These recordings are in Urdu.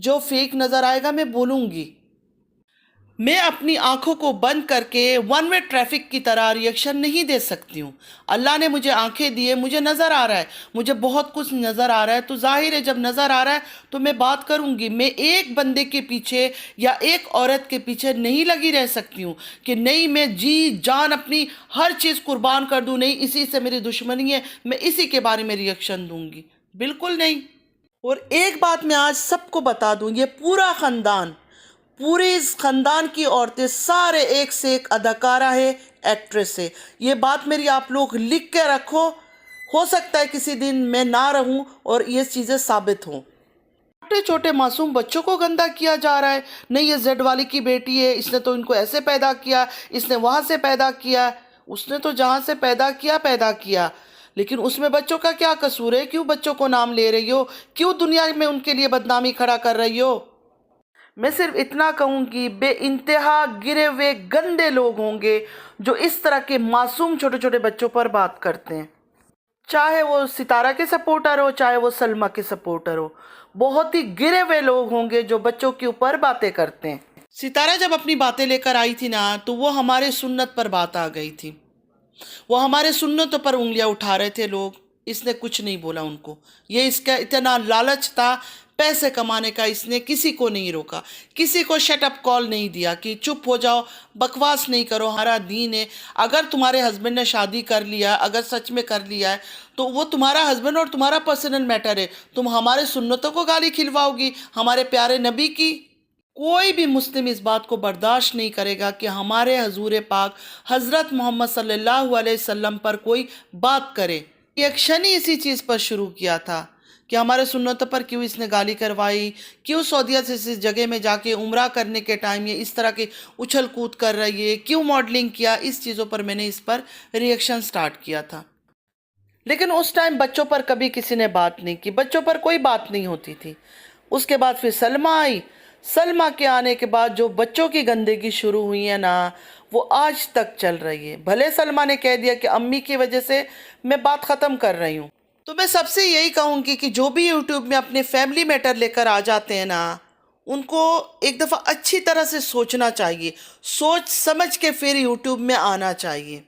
جو فیک نظر آئے گا میں بولوں گی۔ میں اپنی آنکھوں کو بند کر کے ون وے ٹریفک کی طرح ریئیکشن نہیں دے سکتی ہوں۔ اللہ نے مجھے آنکھیں دیے، مجھے نظر آ رہا ہے، مجھے بہت کچھ نظر آ رہا ہے، تو ظاہر ہے جب نظر آ رہا ہے تو میں بات کروں گی۔ میں ایک بندے کے پیچھے یا ایک عورت کے پیچھے نہیں لگی رہ سکتی ہوں کہ نہیں میں جی جان اپنی ہر چیز قربان کر دوں، نہیں اسی سے میری دشمنی ہے، میں اسی کے بارے میں ریئیکشن دوں گی، بالکل نہیں۔ اور ایک بات میں آج سب کو بتا دوں، یہ پورا خاندان، پورے اس خاندان کی عورتیں سارے ایک سے ایک اداکارہ ہے، ایکٹریس ہے۔ یہ بات میری آپ لوگ لکھ کے رکھو، ہو سکتا ہے کسی دن میں نہ رہوں اور یہ چیزیں ثابت ہوں۔ چھوٹے چھوٹے معصوم بچوں کو گندا کیا جا رہا ہے، نہیں یہ زیڈ والی کی بیٹی ہے، اس نے تو ان کو ایسے پیدا کیا، اس نے وہاں سے پیدا کیا، اس نے تو جہاں سے پیدا کیا، لیکن اس میں بچوں کا کیا قصور ہے؟ کیوں بچوں کو نام لے رہی ہو؟ کیوں دنیا میں ان کے لیے بدنامی کھڑا کر رہی ہو؟ میں صرف اتنا کہوں گی، بے انتہا گرے ہوئے گندے لوگ ہوں گے جو اس طرح کے معصوم چھوٹے چھوٹے بچوں پر بات کرتے ہیں، چاہے وہ ستارہ کے سپورٹر ہو، چاہے وہ سلمیٰ کے سپورٹر ہو۔ بہت ہی گرے ہوئے لوگ ہوں گے جو بچوں کے اوپر باتیں کرتے ہیں۔ ستارہ جب اپنی باتیں لے کر آئی تھی نا تو وہ ہمارے سنت پر بات آ گئی تھی، وہ ہمارے سنتوں پر انگلیاں اٹھا رہے تھے لوگ، اس نے کچھ نہیں بولا ان کو۔ یہ اس کا اتنا لالچ تھا پیسے کمانے کا، اس نے کسی کو نہیں روکا، کسی کو شٹ اپ کال نہیں دیا کہ چپ ہو جاؤ، بکواس نہیں کرو، ہمارا دین ہے۔ اگر تمہارے ہسبینڈ نے شادی کر لیا، اگر سچ میں کر لیا ہے تو وہ تمہارا ہسبینڈ اور تمہارا پرسنل میٹر ہے، تم ہمارے سنتوں کو گالی کھلواؤ گی، ہمارے پیارے نبی کی؟ کوئی بھی مسلم اس بات کو برداشت نہیں کرے گا کہ ہمارے حضور پاک حضرت محمد صلی اللہ علیہ وسلم پر کوئی بات کرے۔ ریئیکشن ہی اسی چیز پر شروع کیا تھا کہ ہمارے سنتوں پر کیوں اس نے گالی کروائی، کیوں سعودیہ سے اس جگہ میں جا کے عمرہ کرنے کے ٹائم یہ اس طرح کی اچھل کود کر رہی ہے، کیوں ماڈلنگ کیا، اس چیزوں پر میں نے اس پر ریئیکشن سٹارٹ کیا تھا۔ لیکن اس ٹائم بچوں پر کبھی کسی نے بات نہیں کی، بچوں پر کوئی بات نہیں ہوتی تھی۔ اس کے بعد پھر سلمیٰ آئی، سلمیٰ کے آنے کے بعد جو بچوں کی گندگی شروع ہوئی ہے نا وہ آج تک چل رہی ہے۔ بھلے سلمیٰ نے کہہ دیا کہ امی کی وجہ سے میں بات ختم کر رہی ہوں، تو میں سب سے یہی کہوں گی کہ جو بھی یوٹیوب میں اپنے فیملی میٹر لے کر آ جاتے ہیں نا ان کو ایک دفعہ اچھی طرح سے سوچنا چاہیے، سوچ سمجھ کے پھر یوٹیوب میں آنا چاہیے۔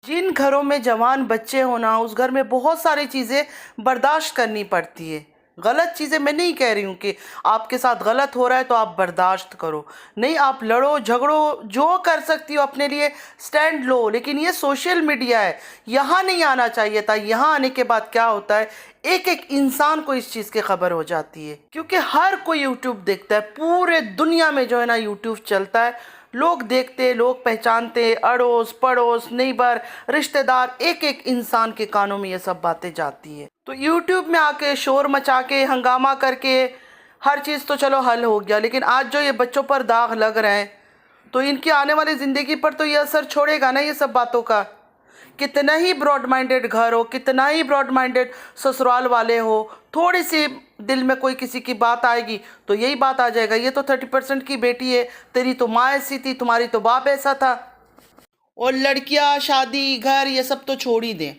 جن گھروں میں جوان بچے ہونا اس گھر میں بہت ساری چیزیں برداشت کرنی پڑتی ہے۔ غلط چیزیں میں نہیں کہہ رہی ہوں کہ آپ کے ساتھ غلط ہو رہا ہے تو آپ برداشت کرو، نہیں آپ لڑو جھگڑو، جو کر سکتی ہو اپنے لیے سٹینڈ لو، لیکن یہ سوشل میڈیا ہے، یہاں نہیں آنا چاہیے تھا۔ یہاں آنے کے بعد کیا ہوتا ہے، ایک ایک انسان کو اس چیز کی خبر ہو جاتی ہے، کیونکہ ہر کوئی یوٹیوب دیکھتا ہے، پورے دنیا میں جو ہے نا یوٹیوب چلتا ہے، لوگ دیکھتے، لوگ پہچانتے، اڑوس پڑوس نیبر رشتہ دار، ایک ایک انسان کے کانوں میں یہ سب باتیں جاتی ہے۔ تو یوٹیوب میں آ کے شور مچا کے ہنگامہ کر کے ہر چیز تو چلو حل ہو گیا، لیکن آج جو یہ بچوں پر داغ لگ رہے ہیں تو ان کی آنے والی زندگی پر تو یہ اثر چھوڑے گا نا یہ سب باتوں کا۔ کتنا ہی براڈ مائنڈڈ گھر ہو، کتنا ہی براڈ مائنڈڈ سسرال والے ہو، تھوڑی سی دل میں کوئی کسی کی بات آئے گی تو یہی بات آ جائے گا، یہ تو 30% کی بیٹی ہے، تیری تو ماں ایسی تھی، تمہاری تو باپ ایسا تھا۔ اور لڑکیاں شادی گھر یہ سب تو چھوڑ ہی دیں،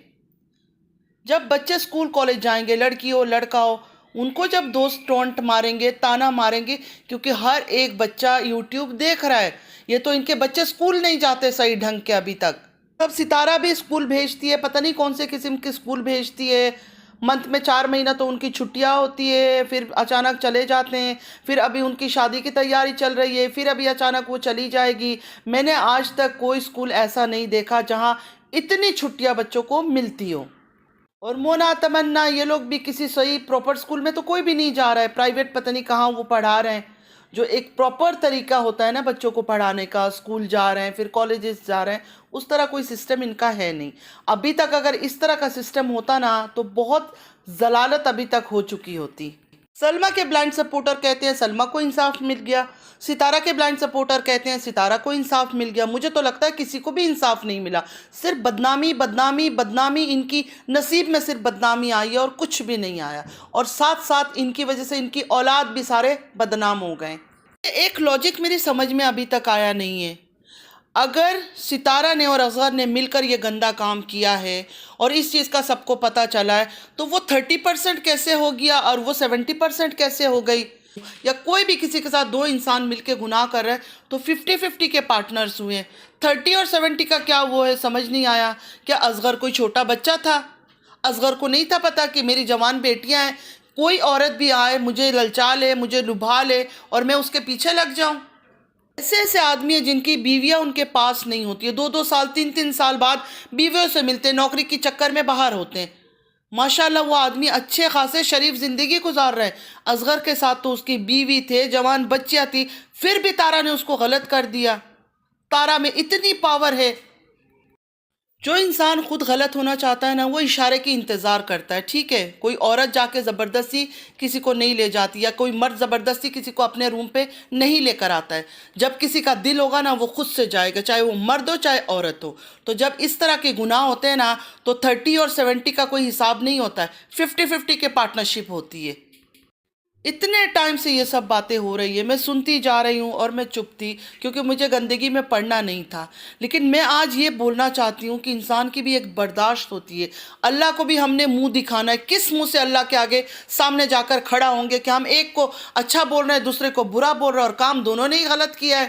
جب بچے سکول کالج جائیں گے، لڑکی ہو لڑکا ہو، ان کو جب دوست ٹونٹ ماریں گے، تانا ماریں گے، کیونکہ ہر ایک بچہ یوٹیوب دیکھ رہا ہے۔ یہ تو ان کے بچے سکول نہیں جاتے صحیح ڈھنگ کے ابھی تک۔ اب ستارہ بھی سکول بھیجتی ہے، پتہ نہیں کون سے قسم کی سکول بھیجتی ہے، منتھ میں 4 مہینہ تو ان کی چھٹیاں ہوتی ہے، پھر اچانک چلے جاتے ہیں، پھر ابھی ان کی شادی کی تیاری چل رہی ہے، پھر ابھی اچانک وہ چلی جائے گی۔ میں نے آج تک کوئی سکول ایسا نہیں دیکھا جہاں اتنی چھٹیاں بچوں کو ملتی ہو۔ اور مونا تمنا یہ لوگ بھی کسی صحیح پراپر سکول میں تو کوئی بھی نہیں جا رہا ہے، پرائیویٹ پتہ نہیں کہاں وہ پڑھا رہے ہیں۔ جو ایک پراپر طریقہ ہوتا ہے نا بچوں کو پڑھانے کا، سکول جا رہے ہیں پھر کالجز جا رہے ہیں، اس طرح کوئی سسٹم ان کا ہے نہیں۔ ابھی تک اگر اس طرح کا سسٹم ہوتا نا تو بہت ضلالت ابھی تک ہو چکی ہوتی۔ سلمیٰ کے بلائنڈ سپورٹر کہتے ہیں سلمیٰ کو انصاف مل گیا، ستارہ کے بلائنڈ سپورٹر کہتے ہیں ستارہ کو انصاف مل گیا۔ مجھے تو لگتا ہے کسی کو بھی انصاف نہیں ملا، صرف بدنامی بدنامی بدنامی، ان کی نصیب میں صرف بدنامی آئی ہے اور کچھ بھی نہیں آیا، اور ساتھ ساتھ ان کی وجہ سے ان کی اولاد بھی سارے بدنام ہو گئے۔ ایک لاجک میری سمجھ میں ابھی تک آیا نہیں ہے، اگر ستارہ نے اور اصغر نے مل کر یہ گندا کام کیا ہے اور اس چیز کا سب کو پتہ چلا ہے تو وہ 30% کیسے ہو گیا اور وہ 70% کیسے ہو گئی؟ یا کوئی بھی کسی کے ساتھ دو انسان مل کے گناہ کر رہے ہیں تو 50-50 کے پارٹنرز ہوئے ہیں. 30 اور 70 کا کیا وہ ہے سمجھ نہیں آیا. کیا اصغر کوئی چھوٹا بچہ تھا؟ اصغر کو نہیں تھا پتا کہ میری جوان بیٹیاں ہیں، کوئی عورت بھی آئے مجھے للچا لے، مجھے لبھا لے اور میں اس کے پیچھے لگ جاؤں؟ ایسے ایسے آدمی ہیں جن کی بیویاں ان کے پاس نہیں ہوتی ہے، 2 سال 3 سال بعد بیویوں سے ملتے ہیں، نوکری کی چکر میں باہر ہوتے ہیں. ماشاءاللہ وہ آدمی اچھے خاصے شریف زندگی گزار رہے ہیں. اصغر کے ساتھ تو اس کی بیوی تھے، جوان بچیاں تھی، پھر بھی تارا نے اس کو غلط کر دیا. تارا میں اتنی پاور ہے. جو انسان خود غلط ہونا چاہتا ہے نا، وہ اشارے کی انتظار کرتا ہے. ٹھیک ہے، کوئی عورت جا کے زبردستی کسی کو نہیں لے جاتی، یا کوئی مرد زبردستی کسی کو اپنے روم پہ نہیں لے کر آتا ہے. جب کسی کا دل ہوگا نا، وہ خود سے جائے گا، چاہے وہ مرد ہو چاہے عورت ہو. تو جب اس طرح کے گناہ ہوتے ہیں نا، تو 30 اور 70 کا کوئی حساب نہیں ہوتا ہے، 50-50 کے پارٹنرشپ ہوتی ہے. اتنے ٹائم سے یہ سب باتیں ہو رہی ہے، میں سنتی جا رہی ہوں اور میں چپ تھی کیونکہ مجھے گندگی میں پڑھنا نہیں تھا. لیکن میں آج یہ بولنا چاہتی ہوں کہ انسان کی بھی ایک برداشت ہوتی ہے. اللہ کو بھی ہم نے منہ دکھانا ہے. کس منہ سے اللہ کے آگے سامنے جا کر کھڑا ہوں گے کہ ہم ایک کو اچھا بول رہے ہیں، دوسرے کو برا بول رہے ہیں، اور کام دونوں نے ہی غلط کیا ہے.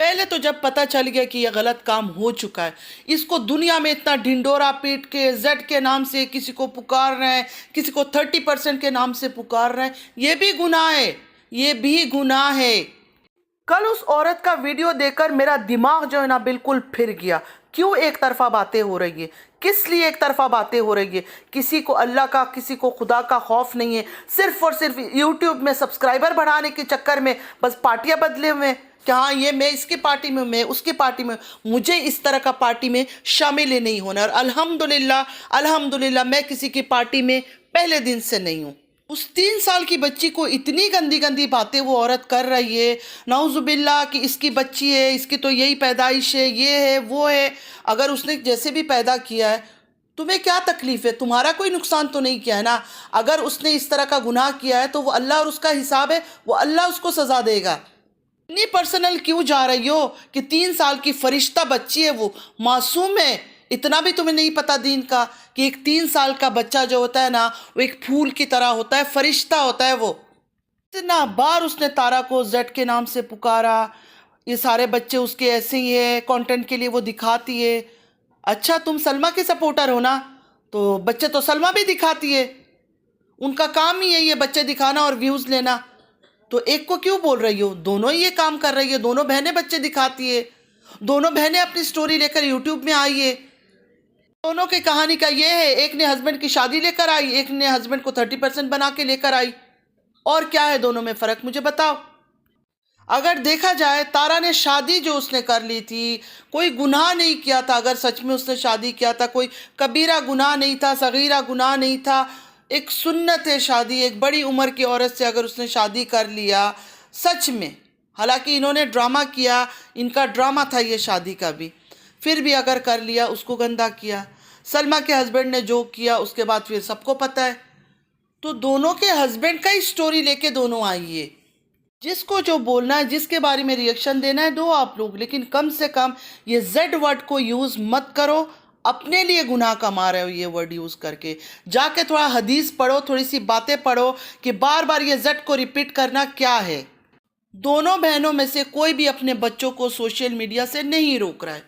پہلے تو جب پتہ چل گیا کہ یہ غلط کام ہو چکا ہے، اس کو دنیا میں اتنا ڈھنڈورا پیٹ کے زیڈ کے نام سے کسی کو پکار رہے ہیں، کسی کو 30% کے نام سے پکار رہے ہیں. یہ بھی گناہ ہے، یہ بھی گناہ ہے. کل اس عورت کا ویڈیو دیکھ کر میرا دماغ جو ہے نا بالکل پھر گیا. کیوں ایک طرفہ باتیں ہو رہی ہے؟ کس لیے ایک طرفہ باتیں ہو رہی ہے؟ کسی کو اللہ کا، کسی کو خدا کا خوف نہیں ہے. صرف اور صرف یوٹیوب میں سبسکرائبر بڑھانے کے چکر میں بس پارٹیاں بدلے ہوئے کہ ہاں یہ میں اس کی پارٹی میں، میں اس کی پارٹی میں. مجھے اس طرح کا پارٹی میں شامل ہی نہیں ہونا. اور الحمدللہ میں کسی کی پارٹی میں پہلے دن سے نہیں ہوں. اس 3 سال کی بچی کو اتنی گندی گندی باتیں وہ عورت کر رہی ہے، نعوذ باللہ، کہ اس کی بچی ہے، اس کی تو یہی پیدائش ہے، یہ ہے وہ ہے. اگر اس نے جیسے بھی پیدا کیا ہے، تمہیں کیا تکلیف ہے؟ تمہارا کوئی نقصان تو نہیں کیا ہے نا. اگر اس نے اس طرح کا گناہ کیا ہے تو وہ اللہ اور اس کا حساب ہے، وہ اللہ اس کو سزا دے گا. اتنی پرسنل کیوں جا رہی ہو کہ 3 سال کی فرشتہ بچی ہے، وہ معصوم ہے. اتنا بھی تمہیں نہیں پتا دین کا کہ ایک 3 سال کا بچہ جو ہوتا ہے نا، وہ ایک پھول کی طرح ہوتا ہے، فرشتہ ہوتا ہے. وہ اتنا بار اس نے تارا کو زیڈ کے نام سے پکارا. یہ سارے بچے اس کے ایسے ہی ہیں، کانٹینٹ کے لیے وہ دکھاتی ہے. اچھا تم سلمہ کے سپورٹر ہو نا، تو بچے تو سلمہ بھی دکھاتی ہے. ان کا کام ہی یہی ہے، بچے دکھانا اور ویوز لینا. تو ایک کو کیوں بول رہی ہو؟ دونوں ہی یہ کام کر رہی ہے. دونوں بہنیں بچے دکھاتی ہے، دونوں بہنیں اپنی سٹوری لے کر یوٹیوب میں آئی ہے. دونوں کی کہانی کا یہ ہے، ایک نے ہسبینڈ کی شادی لے کر آئی، ایک نے ہسبینڈ کو 30% بنا کے لے کر آئی. اور کیا ہے دونوں میں فرق؟ مجھے بتاؤ. اگر دیکھا جائے، تارا نے شادی جو اس نے کر لی تھی، کوئی گناہ نہیں کیا تھا. اگر سچ میں اس نے شادی کیا تھا، کوئی کبیرہ گناہ نہیں تھا، صغیرہ گناہ نہیں تھا. ایک سنت ہے شادی. ایک بڑی عمر کی عورت سے اگر اس نے شادی کر لیا، سچ میں، حالانکہ انہوں نے ڈرامہ کیا، ان کا ڈرامہ تھا یہ شادی کا بھی، پھر بھی اگر کر لیا، اس کو گندہ کیا. سلمہ کے ہسبینڈ نے جو کیا اس کے بعد پھر سب کو پتہ ہے. تو دونوں کے ہسبینڈ کا ہی سٹوری لے کے دونوں آئیے. جس کو جو بولنا ہے، جس کے بارے میں ریئیکشن دینا ہے، دو آپ لوگ. لیکن کم سے کم یہ زیڈ ورڈ کو یوز مت کرو. اپنے لیے گناہ کما رہے ہو یہ ورڈ یوز کر کے. جا کے تھوڑا حدیث پڑھو، تھوڑی سی باتیں پڑھو کہ بار بار یہ زیڈ کو ریپیٹ کرنا کیا ہے. دونوں بہنوں میں سے کوئی بھی اپنے بچوں کو سوشل میڈیا سے نہیں روک رہا ہے.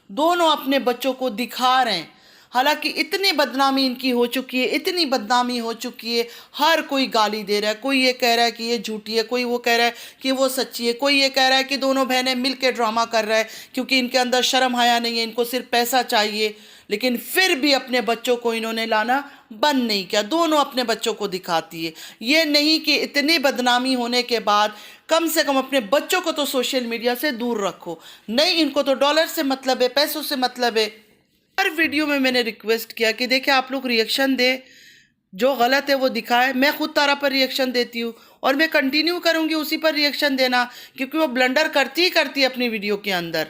دونوں اپنے بچوں کو دکھا رہے ہیں. حالانکہ اتنی بدنامی ان کی ہو چکی ہے، اتنی بدنامی ہو چکی ہے. ہر کوئی گالی دے رہا ہے. کوئی یہ کہہ رہا ہے کہ یہ جھوٹی ہے، کوئی وہ کہہ رہا ہے کہ وہ سچی ہے، کوئی یہ کہہ رہا ہے کہ دونوں بہنیں مل کے ڈرامہ کر رہا ہے کیونکہ ان کے اندر شرم حیا نہیں ہے، ان کو صرف پیسہ چاہیے. لیکن پھر بھی اپنے بچوں کو انہوں نے لانا بند نہیں کیا. دونوں اپنے بچوں کو دکھاتی ہے. یہ نہیں کہ اتنی بدنامی ہونے کے بعد کم سے کم اپنے بچوں کو تو سوشل میڈیا سے دور رکھو. نہیں، ان کو تو ڈالر سے مطلب ہے، پیسوں سے مطلب ہے. ہر ویڈیو میں نے ریکویسٹ کیا کہ دیکھیں آپ لوگ ریئیکشن دے، جو غلط ہے وہ دکھائے. میں خود تارا پر ریئیکشن دیتی ہوں اور میں کنٹینیو کروں گی اسی پر ریئیکشن دینا، کیونکہ وہ بلنڈر کرتی ہی کرتی ہے اپنی ویڈیو کے اندر.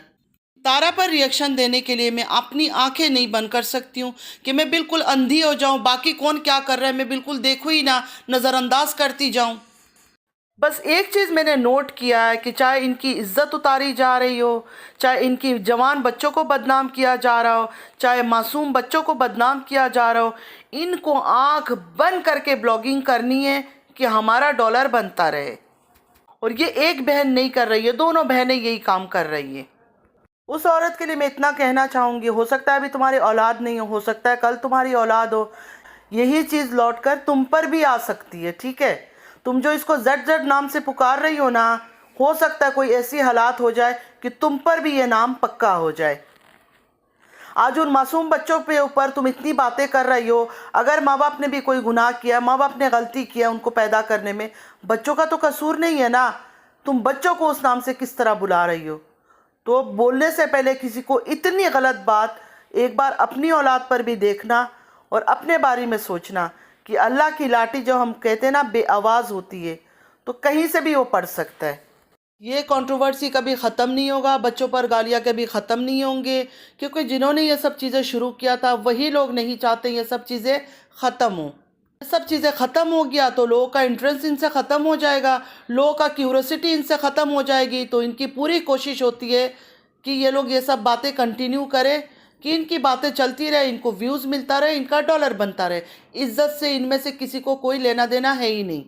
تارا پر ریئیکشن دینے کے لیے میں اپنی آنکھیں نہیں بند کر سکتی ہوں کہ میں بالکل اندھی ہو جاؤں، باقی کون کیا کر رہا ہے میں بالکل دیکھوں ہی نہ، نظر انداز کرتی جاؤں. بس ایک چیز میں نے نوٹ کیا ہے کہ چاہے ان کی عزت اتاری جا رہی ہو، چاہے ان کی جوان بچوں کو بدنام کیا جا رہا ہو، چاہے معصوم بچوں کو بدنام کیا جا رہا ہو، ان کو آنکھ بند کر کے بلاگنگ کرنی ہے کہ ہمارا ڈالر بنتا رہے. اور یہ ایک بہن نہیں کر رہی ہے، دونوں بہنیں یہی کام کر رہی ہیں۔ اس عورت کے لیے میں اتنا کہنا چاہوں گی، ہو سکتا ہے ابھی تمہاری اولاد نہیں ہو سکتا ہے کل تمہاری اولاد ہو، یہی چیز لوٹ کر تم پر بھی آ سکتی ہے، ٹھیک ہے؟ تم جو اس کو زد زد نام سے پکار رہی ہو نا، ہو سکتا ہے کوئی ایسی حالات ہو جائے کہ تم پر بھی یہ نام پکا ہو جائے۔ آج ان معصوم بچوں پہ اوپر تم اتنی باتیں کر رہی ہو، اگر ماں باپ نے بھی کوئی گناہ کیا، ماں باپ نے غلطی کیا ان کو پیدا کرنے میں، بچوں کا تو قصور نہیں ہے نا، تم بچوں کو اس نام سے کس طرح بلا رہی ہو؟ تو بولنے سے پہلے کسی کو اتنی غلط بات ایک بار اپنی اولاد پر بھی دیکھنا اور اپنے بارے میں سوچنا کہ اللہ کی لاٹھی جو ہم کہتے ہیں نا بے آواز ہوتی ہے، تو کہیں سے بھی وہ پڑ سکتا ہے۔ یہ کنٹروورسی کبھی ختم نہیں ہوگا، بچوں پر گالیاں کبھی ختم نہیں ہوں گے، کیونکہ جنہوں نے یہ سب چیزیں شروع کیا تھا وہی لوگ نہیں چاہتے یہ سب چیزیں ختم ہوں۔ یہ سب چیزیں ختم ہو گیا تو لوگوں کا انٹرسٹ ان سے ختم ہو جائے گا، لوگوں کا کیوریوسٹی ان سے ختم ہو جائے گی، تو ان کی پوری کوشش ہوتی ہے کہ یہ لوگ یہ سب باتیں کنٹینیو کریں، کہ ان کی باتیں چلتی رہے، ان کو ویوز ملتا رہے، ان کا ڈالر بنتا رہے۔ عزت سے ان میں سے کسی کو کوئی لینا دینا ہے ہی نہیں۔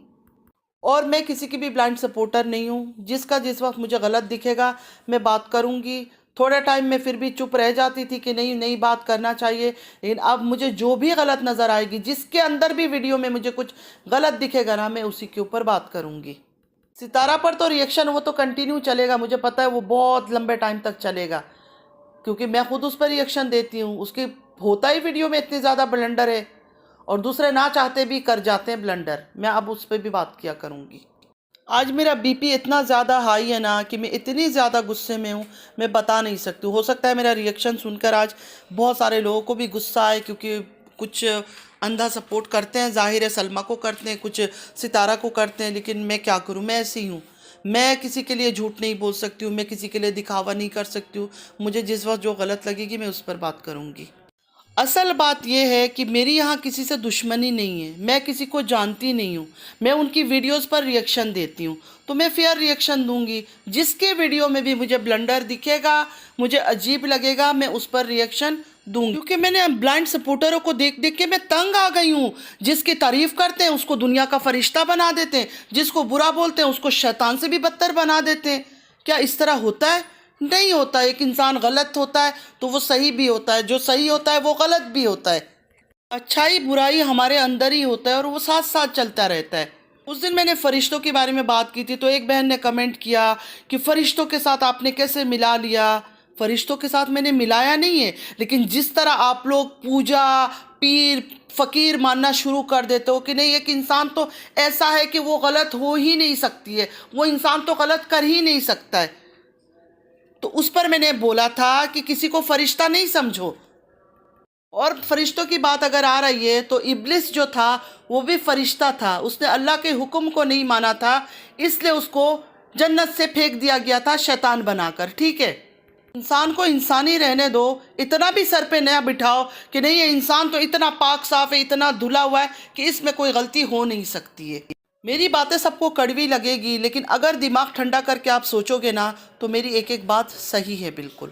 اور میں کسی کی بھی بلائنڈ سپورٹر نہیں ہوں، جس کا جس وقت مجھے غلط دکھے گا میں بات کروں گی۔ تھوڑے ٹائم میں پھر بھی چپ رہ جاتی تھی کہ نہیں بات کرنا چاہیے، لیکن اب مجھے جو بھی غلط نظر آئے گی، جس کے اندر بھی ویڈیو میں مجھے کچھ غلط دکھے گا نا، میں اسی کے اوپر بات کروں گی۔ ستارہ پر تو ریئیکشن وہ تو کنٹینیو چلے گا، مجھے پتہ ہے وہ بہت لمبے ٹائم تک چلے گا، کیونکہ میں خود اس پر ریئیکشن دیتی ہوں، اس کی ہوتا ہی ویڈیو میں اتنی زیادہ بلنڈر ہے، اور دوسرے نہ چاہتے بھی کر جاتے ہیں بلنڈر، میں اب اس پہ بھی بات کیا کروں گی۔ آج میرا بی پی اتنا زیادہ ہائی ہے نا کہ میں اتنی زیادہ غصے میں ہوں، میں بتا نہیں سکتی ہوں۔ ہو سکتا ہے میرا ریئیکشن سن کر آج بہت سارے لوگوں کو بھی غصہ آئے، کیونکہ کچھ اندھا سپورٹ کرتے ہیں، ظاہر ہے سلمیٰ کو کرتے ہیں، کچھ ستارہ کو کرتے ہیں، لیکن میں کیا کروں، میں ایسی ہوں۔ میں کسی کے لیے جھوٹ نہیں بول سکتی ہوں، میں کسی کے لیے دکھاوا نہیں کر سکتی ہوں، مجھے جس وقت جو غلط لگے گی میں اس پر بات کروں گی۔ اصل بات یہ ہے کہ میری یہاں کسی سے دشمنی نہیں ہے، میں کسی کو جانتی نہیں ہوں، میں ان کی ویڈیوز پر ریئیکشن دیتی ہوں، تو میں فیئر ریئیکشن دوں گی۔ جس کے ویڈیو میں بھی مجھے بلنڈر دکھے گا، مجھے عجیب لگے گا، میں اس پر ریئیکشن دوں گی، کیونکہ میں نے بلائنڈ سپورٹروں کو دیکھ دیکھ کے میں تنگ آ گئی ہوں۔ جس کی تعریف کرتے ہیں اس کو دنیا کا فرشتہ بنا دیتے ہیں، جس کو برا بولتے ہیں اس کو شیطان سے بھی بدتر بنا دیتے ہیں۔ کیا اس طرح ہوتا ہے؟ نہیں ہوتا۔ ایک انسان غلط ہوتا ہے تو وہ صحیح بھی ہوتا ہے، جو صحیح ہوتا ہے وہ غلط بھی ہوتا ہے۔ اچھائی برائی ہمارے اندر ہی ہوتا ہے اور وہ ساتھ ساتھ چلتا رہتا ہے۔ اس دن میں نے فرشتوں کے بارے میں بات کی تھی تو ایک بہن نے کمنٹ کیا کہ فرشتوں کے ساتھ آپ نے کیسے ملا لیا؟ فرشتوں کے ساتھ میں نے ملایا نہیں ہے، لیکن جس طرح آپ لوگ پوجا، پیر، فقیر ماننا شروع کر دیتے ہو کہ نہیں ایک انسان تو ایسا ہے کہ وہ غلط ہو ہی نہیں سکتی ہے، وہ انسان تو غلط کر ہی نہیں سکتا ہے، تو اس پر میں نے بولا تھا کہ کسی کو فرشتہ نہیں سمجھو۔ اور فرشتوں کی بات اگر آ رہی ہے تو ابلیس جو تھا وہ بھی فرشتہ تھا، اس نے اللہ کے حکم کو نہیں مانا تھا، اس لیے اس کو جنت سے پھینک دیا گیا تھا شیطان بنا کر، ٹھیک ہے؟ انسان کو انسانی رہنے دو، اتنا بھی سر پہ نہ بٹھاؤ کہ نہیں یہ انسان تو اتنا پاک صاف ہے، اتنا دھلا ہوا ہے کہ اس میں کوئی غلطی ہو نہیں سکتی ہے۔ میری باتیں سب کو کڑوی لگے گی، لیکن اگر دماغ ٹھنڈا کر کے آپ سوچو گے نا تو میری ایک ایک بات صحیح ہے بالکل۔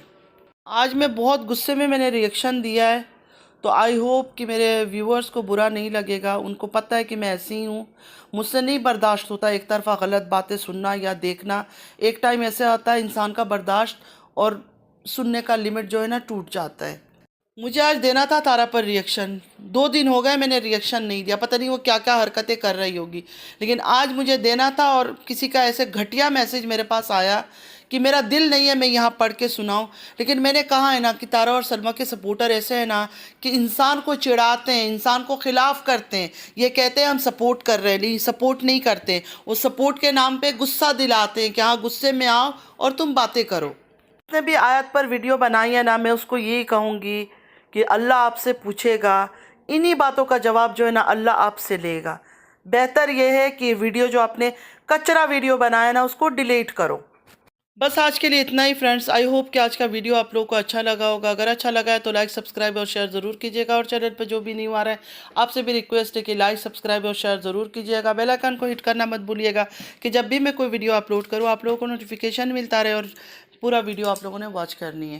آج میں بہت غصے میں نے ریئیکشن دیا ہے، تو آئی ہوپ کہ میرے ویورز کو برا نہیں لگے گا، ان کو پتہ ہے کہ میں ایسی ہی ہوں، مجھ سے نہیں برداشت ہوتا ایک طرفہ غلط باتیں سننا یا دیکھنا۔ ایک ٹائم ایسے آتا ہے انسان کا برداشت اور سننے کا لمٹ جو ہے نا ٹوٹ جاتا ہے۔ مجھے آج دینا تھا تارا پر ریئیکشن، 2 دن ہو گئے میں نے ریئیکشن نہیں دیا، پتہ نہیں وہ کیا کیا حرکتیں کر رہی ہوگی، لیکن آج مجھے دینا تھا، اور کسی کا ایسے گھٹیا میسج میرے پاس آیا کہ میرا دل نہیں ہے میں یہاں پڑھ کے سناؤں، لیکن میں نے کہا ہے نا کہ تارا اور سلمیٰ کے سپورٹر ایسے ہیں نا کہ انسان کو چڑھاتے ہیں، انسان کو خلاف کرتے ہیں، یہ کہتے ہیں ہم سپورٹ کر رہے ہیں، نہیں سپورٹ نہیں کرتے، وہ سپورٹ کے نام پہ غصہ دلاتے ہیں کہ ہاں غصے میں آؤ اور تم باتیں کرو۔ جس نے بھی آیت پر ویڈیو بنائی ہے نا، میں اس کو یہی کہوں گی کہ اللہ آپ سے پوچھے گا، انہی باتوں کا جواب جو ہے نا اللہ آپ سے لے گا۔ بہتر یہ ہے کہ ویڈیو جو آپ نے کچرا ویڈیو بنایا نا اس کو ڈیلیٹ کرو۔ بس آج کے لیے اتنا ہی فرینڈز، آئی ہوپ کہ آج کا ویڈیو آپ لوگوں کو اچھا لگا ہوگا۔ اگر اچھا لگا ہے تو لائک، سبسکرائب اور شیئر ضرور کیجیے گا، اور چینل پہ جو بھی نیو آ رہا ہے آپ سے بھی ریکویسٹ ہے کہ لائک، سبسکرائب اور شیئر ضرور کیجیے گا، بیل آئیکن کو ہٹ کرنا مت بھولیے گا کہ جب بھی میں کوئی ویڈیو اپلوڈ کروں آپ لوگوں کو نوٹیفیکیشن ملتا رہے اور پورا ویڈیو آپ لوگوں نے واچ کرنی ہے۔